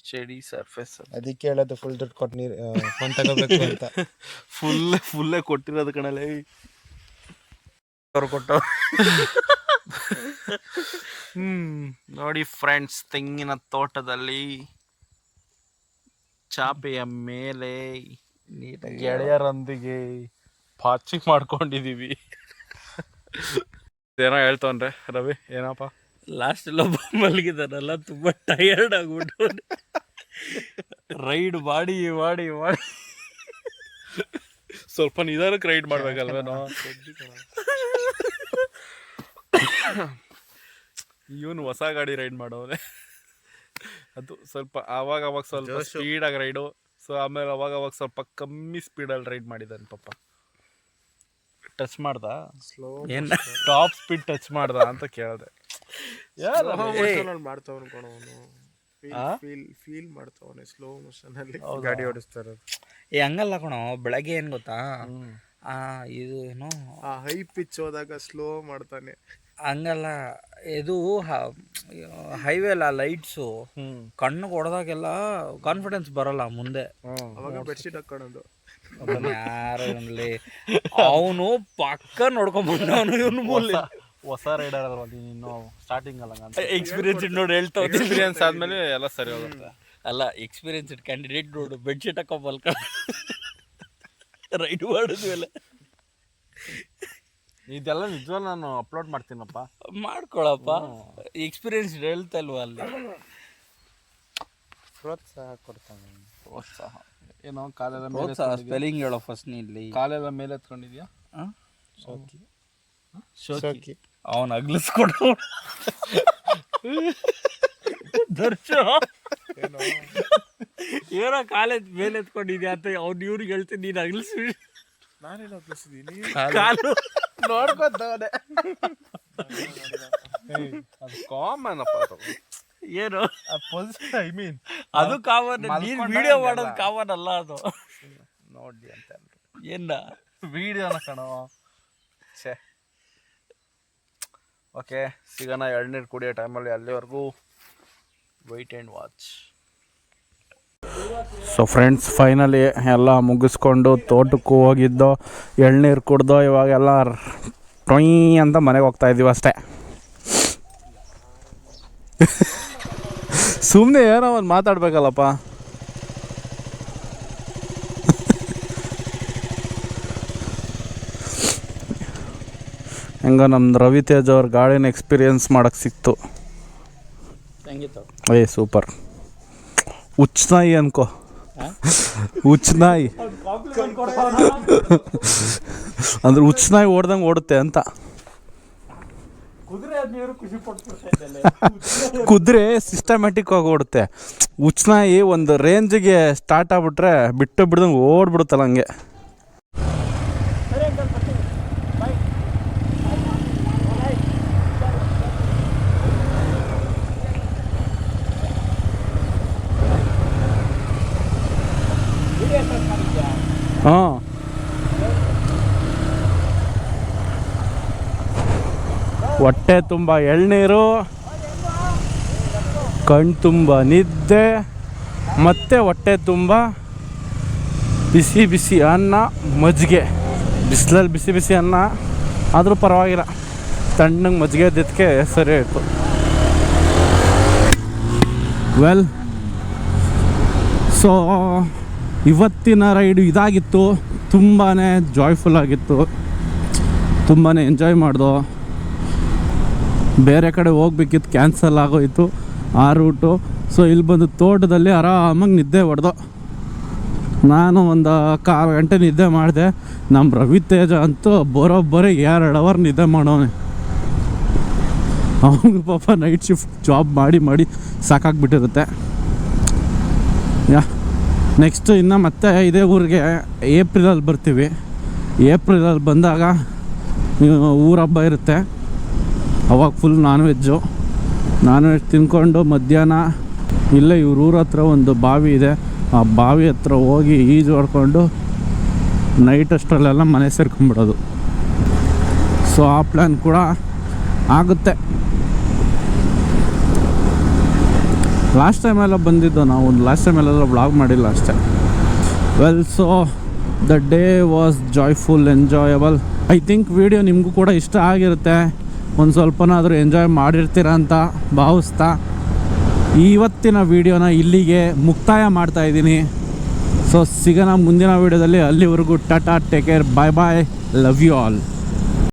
Study surface. ಅದಕ್ಕೆ ಹೇಳೋದು full ದುಡ್ಡು ಕೊಟ್ಟು ನೀರು ಫೋನ್ ತಗೋಬೇಕು ಅಂತ. ಫುಲ್ಲೇ ಕೊಟ್ಟಿರೋದು ಕಣಲೇ ಅವ್ರು ಕೊಟ್ಟು. ನೋಡಿ ಫ್ರೆಂಡ್ಸ್, ತೆಂಗಿನ ತೋಟದಲ್ಲಿ ಚಾಪೆಯ ಮೇಲೆ ಗೆಳೆಯರೊಂದಿಗೆ ಪಾಚಿ ಮಾಡ್ಕೊಂಡಿದೀವಿ. ಏನೋ ಹೇಳ್ತವನ್ರೆ ರವಿ. ಏನಪ್ಪ ಲಾಸ್ಟ್ ಎಲ್ಲ ಮಲಗಿದಾನಲ್ಲ, ತುಂಬಾ ಟಯರ್ಡ್ ಆಗ್ಬಿಟ್ಟು ರೈಡ್ ಮಾಡಿ ಮಾಡಿ ಮಾಡಿ ಸ್ವಲ್ಪ ನಿಧಾನಕ್ಕೆ ರೈಡ್ ಮಾಡ್ಬೇಕಲ್ವೇನೋ. ಇವನು ಹೊಸ ಗಾಡಿ ರೈಡ್ ಮಾಡೋನೆ, ಅದು ಸ್ವಲ್ಪ ಅವಾಗ ಸ್ವಲ್ಪ ಸ್ಪೀಡಾಗಿ ರೈಡು. ಸೊ ಆಮೇಲೆ ಅವಾಗ ಸ್ವಲ್ಪ ಕಮ್ಮಿ ಸ್ಪೀಡಲ್ಲಿ ರೈಡ್ ಮಾಡಿದ್ದಾನೆ ಪಾಪ. ಟಚ್ ಮಾಡ್ದ, ಸ್ಲೋ ಏನ್ ಟಾಪ್ ಸ್ಪೀಡ್ ಟಚ್ ಮಾಡ್ದ ಅಂತ ಕೇಳಿದೆ. ಮಾಡ್ತಾವನು ಕಣ ಅವನು. ಫೀಲ್ ಮಾಡ್ತಾವನೆ ಸ್ಲೋ ಮೋಷನ್ ಅಲ್ಲಿ ಗಾಡಿ ಓಡಿಸ್ತಾ ಇರೋದು. ಹಂಗಲ್ಲ ಕಣೋ, ಬೆಳಗ್ಗೆ ಏನ್ ಗೊತ್ತಾ, ಇದು ಏನು ಹೈ ಪಿಚ್ ಹೋದಾಗ ಸ್ಲೋ ಮಾಡ್ತಾನೆ. ಹಂಗಲ್ಲ, ಇದು ಹೈವೇ ಅಲ್ಲ, ಲೈಟ್ಸು ಕಣ್ಣು ಹೊಡೆದಾಗೆಲ್ಲ ಕಾನ್ಫಿಡೆನ್ಸ್ ಬರಲ್ಲ ಮುಂದೆ. ಅವಾಗ ಬೆಡ್ಶೀಟ್ ಹಾಕೊಳ್ಳೋದು. ಯಾರು ಅವನು ಪಕ್ಕ ನೋಡ್ಕೊಂಡ್ಬಿಟ್ಟು ಇವನು ಮೂಲೆ. ಹೊಸ ರೈಡರ್ ಅಲ್ವಾ ನೀನು, ಸ್ಟಾರ್ಟಿಂಗ್ ಅಲ್ಲ. ಎಕ್ಸ್ಪೀರಿಯನ್ಸ್ ನೋಡಿ ಹೇಳ್ತಾವ. ಎಕ್ಸ್ಪೀರಿಯನ್ಸ್ ಆದ್ಮೇಲೆ ಎಲ್ಲ ಸರಿ ಹೋಗುತ್ತೆ. ಅಲ್ಲ, ಎಕ್ಸ್ಪೀರಿಯನ್ಸ್ಡ್ ಕ್ಯಾಂಡಿಡೇಟ್ ನೋಡು, ಬೆಡ್ಶೀಟ್ ಹಾಕೊಂಬಲ್ಕ ರೈಡ್ ಮಾಡಿದ್ಮೇಲೆ. ಇದೆಲ್ಲ ನಿಜವಾಗ್ಲೂ ನಾನು ಅಪ್ಲೋಡ್ ಮಾಡ್ತೀನಪ್ಪ, ಮಾಡ್ಕೊಳಪ್ಪ. ಎಕ್ಸ್ಪೀರಿಯನ್ಸ್ ಹೇಳ್ತಾ ಇಲ್ವಾ ಅಲ್ಲಿ. ಪ್ರೋತ್ಸಾಹ ಕೊಡ್ತಾನೆ. ಪ್ರೋತ್ಸಾಹ ಏನೋ ಕಾಲೆಲ್ಲ ಮೇಲೆ ಪ್ರೋತ್ಸಾಹ ಸ್ಪೆಲ್ಲಿಂಗ್ ಹೇಳೋ ಫಸ್ಟ್ ನೀ ಇಲ್ಲಿ. ಕಾಲೆಲ್ಲ ಮೇಲೆ ಎತ್ಕೊಂಡಿದ್ಯಾ? ಶೋಕಿ ಅವನ್ ಅಗ್ಲಿಸ್ಕೊಡು ದರ್ಶ ಏನೋ ಕಾಲೇಜ್ ಮೇಲೆ ಎತ್ಕೊಂಡಿದ್ಯಾ ಅಂತ ಅವ್ನು ಇವ್ರಿಗೆ ಹೇಳ್ತೀನಿ, ನೀನು ಅಗ್ಲಿಸಿ. ನಾನೇನು ಅಗ್ಲಿಸಿದೀನಿ? ಕಾಲು ನೋಡ್ಕೊತವನೆ. ಅದು ಕಾಮನ್ ಅಪ್ಪ. ಅದು ಏನು ಐ ಮೀನ್ ಅದು ಕಾಮನ್. ನೀನ್ ವಿಡಿಯೋ ಮಾಡೋದು ಕಾಮನ್ ಅಲ್ಲ ಅದು. ನೋಡಿ ಅಂತ ಏನ ವಿಡಿಯೋನ ಕಣೋ. ಛೇ, ಓಕೆ, ಸಿಗೋಣ ಎಳ್ನೀರು ಕುಡಿಯೋ ಟೈಮಲ್ಲಿ. ಅಲ್ಲಿವರೆಗೂ wait and watch. So friends, finally ಎಲ್ಲ ಮುಗಿಸ್ಕೊಂಡು ತೋಟಕ್ಕೂ ಹೋಗಿದ್ದು, ಎಳ್ನೀರು ಕುಡ್ದು ಇವಾಗೆಲ್ಲ ಟೊಯ್ ಅಂತ ಮನೆಗೆ ಹೋಗ್ತಾ ಇದ್ದೀವಿ ಅಷ್ಟೇ. ಸುಮ್ಮನೆ ಏನೋ ಒಂದು ಮಾತಾಡ್ಬೇಕಲ್ಲಪ್ಪ. ಹೆಂಗ ನಮ್ದು ರವಿ ತೇಜ್ ಅವ್ರ ಗಾಡಿನ ಎಕ್ಸ್ಪೀರಿಯನ್ಸ್ ಮಾಡೋಕ್ಕೆ ಸಿಕ್ತು. ಸೂಪರ್. ಹುಚ್ಚನಾಯಿ ಅನ್ಕೋ, ಹುಚ್ಚನಾಯಿ ಅಂದ್ರೆ ಹುಚ್ಚನಾಯಿ ಓಡ್ದಂಗೆ ಓಡುತ್ತೆ ಅಂತ. ಕುದುರೆ ಸಿಸ್ಟಮ್ಯಾಟಿಕ್ ಆಗಿ ಓಡುತ್ತೆ. ಹುಚ್ಚನಾಯಿ ಒಂದು ರೇಂಜಿಗೆ ಸ್ಟಾರ್ಟ್ ಆಗ್ಬಿಟ್ರೆ ಬಿಟ್ಟು ಬಿಡ್ದಂಗೆ ಓಡ್ಬಿಡುತ್ತಲ್ಲ ಹಂಗೆ. ಹಾಂ, ಹೊಟ್ಟೆ ತುಂಬ ಎಳ್ನೀರು, ಕಣ್ಣು ತುಂಬ ನಿದ್ದೆ, ಮತ್ತು ಹೊಟ್ಟೆ ತುಂಬ ಬಿಸಿ ಬಿಸಿ ಅನ್ನ, ಮಜ್ಜಿಗೆ. ಬಿಸಿಲಲ್ಲಿ ಬಿಸಿ ಬಿಸಿ ಅನ್ನ ಆದರೂ ಪರವಾಗಿಲ್ಲ, ತಣ್ಣಗೆ ಮಜ್ಜಿಗೆ ಇದ್ದಕ್ಕೆ ಸರಿ ಆಯಿತು. ವೆಲ್, ಸೊ ಇವತ್ತಿನ ರೈಡು ಇದಾಗಿತ್ತು. ತುಂಬಾ ಜಾಯ್ಫುಲ್ ಆಗಿತ್ತು, ತುಂಬಾ ಎಂಜಾಯ್ ಮಾಡ್ದೋ. ಬೇರೆ ಕಡೆ ಹೋಗ್ಬೇಕಿತ್ತು, ಕ್ಯಾನ್ಸಲ್ ಆಗೋಯಿತು ಆ ರೂಟು. ಸೊ ಇಲ್ಲಿ ಬಂದು ತೋಟದಲ್ಲಿ ಆರಾಮಾಗಿ ನಿದ್ದೆ ಹೊಡೆದೋ. ನಾನು ಒಂದು 1/4 ಗಂಟೆ ನಿದ್ದೆ ಮಾಡಿದೆ. ನಮ್ಮ ರವಿ ತೇಜ ಅಂತೂ ಬರೋಬ್ಬರಿ 2 ಅವರ್ ನಿದ್ದೆ ಮಾಡೋನೆ. ಅವನಿಗೆ ಪಾಪ ನೈಟ್ ಶಿಫ್ಟ್ ಜಾಬ್ ಮಾಡಿ ಮಾಡಿ ಸಾಕಾಗ್ಬಿಟ್ಟಿರುತ್ತೆ. ನೆಕ್ಸ್ಟು ಇನ್ನು ಮತ್ತೆ ಇದೇ ಊರಿಗೆ ಏಪ್ರಿಲಲ್ಲಿ ಬರ್ತೀವಿ. ಏಪ್ರಿಲಲ್ಲಿ ಬಂದಾಗ ಊರ ಹಬ್ಬ ಇರುತ್ತೆ, ಅವಾಗ ಫುಲ್ ನಾನ್ ವೆಜ್ ತಿನ್ಕೊಂಡು ಮಧ್ಯಾಹ್ನ ಇಲ್ಲೇ ಇವ್ರ ಊರ ಹತ್ರ ಒಂದು ಬಾವಿ ಇದೆ, ಆ ಬಾವಿ ಹತ್ರ ಹೋಗಿ ಈಜು ಹೊಡ್ಕೊಂಡು ನೈಟ್ ಅಷ್ಟರಲ್ಲೆಲ್ಲ ಮನೆ ಸೇರ್ಕೊಂಡ್ಬಿಡೋದು. ಸೊ ಆ ಪ್ಲ್ಯಾನ್ ಕೂಡ ಆಗುತ್ತೆ. ಲಾಸ್ಟ್ ಟೈಮೆಲ್ಲ ಬಂದಿದ್ದು ನಾವು, ಲಾಸ್ಟ್ ಟೈಮೆಲ್ಲ ವ್ಲಾಗ್ ಮಾಡಿಲ್ಲ ಅಷ್ಟೇ. Well, so the day was joyful, enjoyable. I think video ನಿಮಗೂ ಕೂಡ ಇಷ್ಟ ಆಗಿರುತ್ತೆ, ಒಂದು ಸ್ವಲ್ಪನಾದರೂ ಎಂಜಾಯ್ ಮಾಡಿರ್ತೀರ ಅಂತ ಭಾವಿಸ್ತಾ ಇವತ್ತಿನ ವಿಡಿಯೋನ ಇಲ್ಲಿಗೆ ಮುಕ್ತಾಯ ಮಾಡ್ತಾಯಿದ್ದೀನಿ. ಸೊ ಸಿಗೋಣ ಮುಂದಿನ ವಿಡಿಯೋದಲ್ಲಿ. ಅಲ್ಲಿವರೆಗೂ ಟಾಟಾ, take care, bye bye, love you all.